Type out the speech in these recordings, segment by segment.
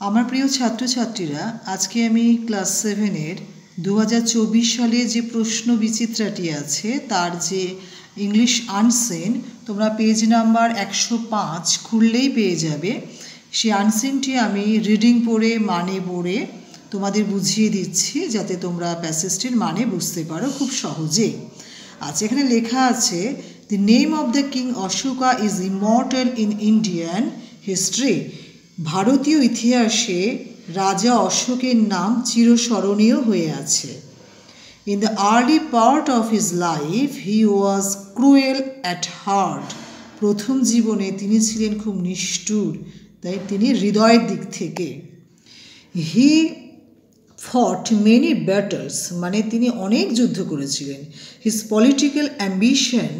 আমার প্রিয় ছাত্রছাত্রীরা, আজকে আমি ক্লাস 7-এর 2024 সালে যে প্রশ্ন বিচিত্রাটি আছে তার যে ইংলিশ আনসিন তোমরা পেজ নাম্বার 105 খুললেই পেয়ে যাবে। সেই আনসিনটি আমি রিডিং পড়ে মানে পড়ে তোমাদের বুঝিয়ে দিচ্ছি যাতে তোমরা প্যাসেজটির মানে বুঝতে পারো খুব সহজেই। আচ্ছা, এখানে লেখা আছে, the name of the king Ashoka is immortal in Indian history. ভারতীয় ইতিহাসে রাজা অশোকের নাম চিরস্মরণীয় হয়ে আছে। In the early part of his life he was cruel at heart. প্রথম জীবনে তিনি ছিলেন খুব নিষ্ঠুর, তাই তিনি হৃদয়ের দিক থেকে। হি ফট মেনি ব্যাটলস, মানে তিনি অনেক যুদ্ধ করেছিলেন। His political ambition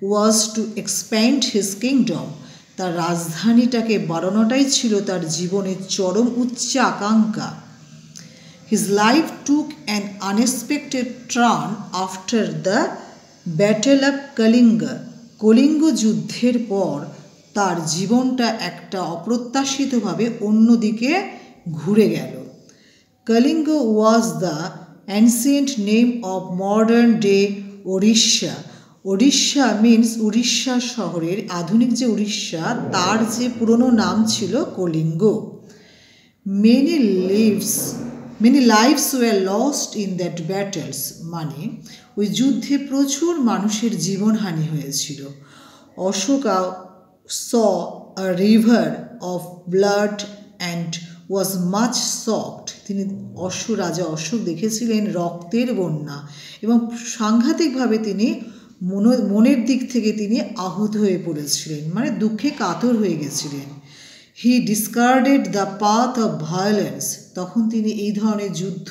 was to expand his kingdom. তার রাজধানীটাকে বাড়ানোটাই ছিল তার জীবনের চরম উচ্চ আকাঙ্ক্ষা। His life took an unexpected turn after the battle of Kalinga. Kalinga যুদ্ধের পর তার জীবনটা একটা অপ্রত্যাশিতভাবে অন্যদিকে ঘুরে গেল। Kalinga was the ancient name of modern day Odisha. Odisha means Orissa শহরের, আধুনিক যে উড়িষ্যা তার যে পুরনো নাম ছিল Kalinga. Many lives were lost in that battles, মানে ওই যুদ্ধে প্রচুর মানুষের জীবনহানি হয়েছিল। Ashoka saw a river of blood and was much shocked. তিনি রাজা অশোক দেখেছিলেন রক্তের বন্যা এবং সাংঘাতিকভাবে তিনি মনের দিক থেকে তিনি আহত হয়ে পড়েছিলেন, মানে দুঃখে কাতর হয়ে গেছিলেন। He discarded the path of violence. তখন তিনি এই ধরনের যুদ্ধ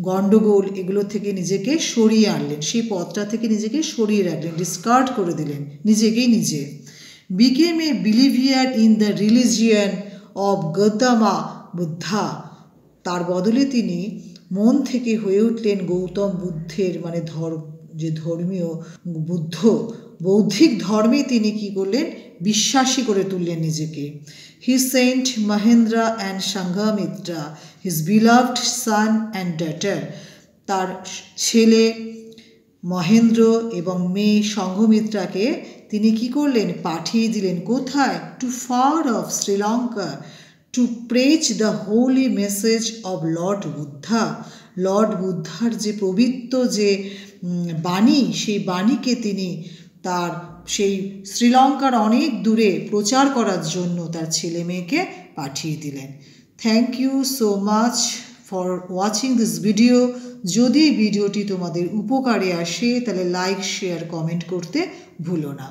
গণ্ডগোল এগুলো থেকে নিজেকে সরিয়ে আনলেন, সেই পথটা থেকে নিজেকে সরিয়ে রাখলেন, ডিসকার্ড করে দিলেন নিজেকেই নিজে। Became a believer in the religion of Gautama Buddha. তার বদলে তিনি মন থেকে হয়ে উঠলেন গৌতম বুদ্ধের, মানে যে ধর্মীয় বৌদ্ধিক ধর্মে তিনি কি করলেন, বিশ্বাসী করে তুললেন নিজেকে। He sent Mahendra and Sanghamitra his beloved son and daughter. তার ছেলে মহেন্দ্র এবং মেয়ে সংঘমিত্রাকে তিনি কি করলেন, পাঠিয়ে দিলেন কোথায়, to far of Sri Lanka, to preach the holy message of lord Buddha. Lord বুদ্ধার যে পবিত্র যে বাণী, সেই বাণীকে তিনি তার সেই শ্রীলঙ্কার অনেক দূরে প্রচার করার জন্য তার ছেলে মেয়েকে পাঠিয়ে দিলেন। Thank you so much for watching this video. যদি ভিডিওটি তোমাদের উপকারে আসে তাহলে লাইক শেয়ার কমেন্ট করতে ভুলো না।